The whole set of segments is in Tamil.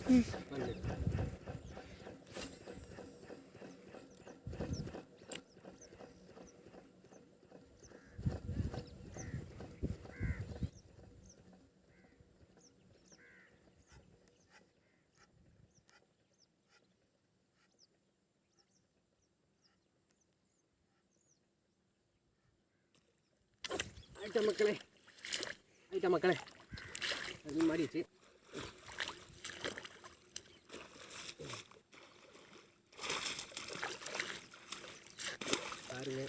ஐட்டா மக்களே அது மாறிடுச்சு. பாருங்க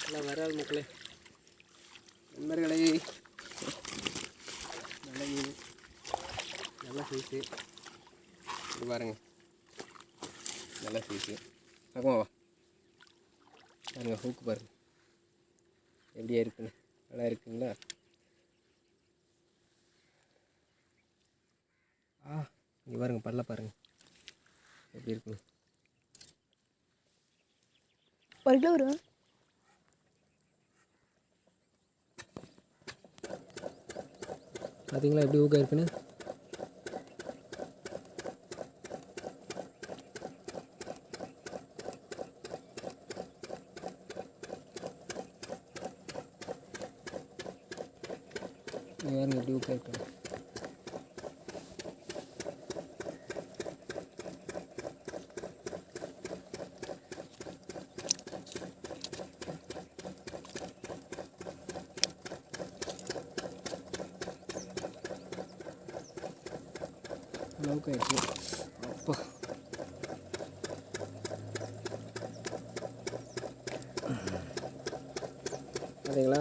எல்லாம் வராது மக்களே. நண்பர்களே நல்ல மீன், நல்ல சைஸு. இது பாருங்க நல்ல சைஸு. பார்க்கமாவா பாருங்க, ஹூக்கு பாருங்க எப்படியா இருக்குன்னு. நல்லா இருக்குங்களா? இங்கே பாருங்க பல்ல பாருங்க எப்படி இருக்குன்னு. 1 கிலோ வரும். பார்த்தீங்களா எப்படி ஊக்கம் இருக்குன்னு? பாருங்க எப்படி ஊக்கம் இருக்கு. அளவுக்கு ஆயிடுச்சு. அப்பா பார்த்தீங்களா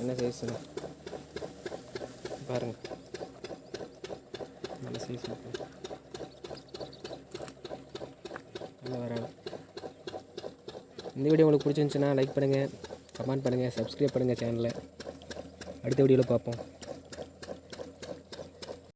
என்ன சைஸ்னு பாருங்க. நல்ல சைஸ் நல்லா வராங்க. இந்த வீடியோ உங்களுக்கு பிடிச்சிருந்துச்சுன்னா லைக் பண்ணுங்கள், கமெண்ட் பண்ணுங்கள், சப்ஸ்கிரைப் பண்ணுங்கள் சேனலை. அடுத்த வீடியோவில் பார்ப்போம்.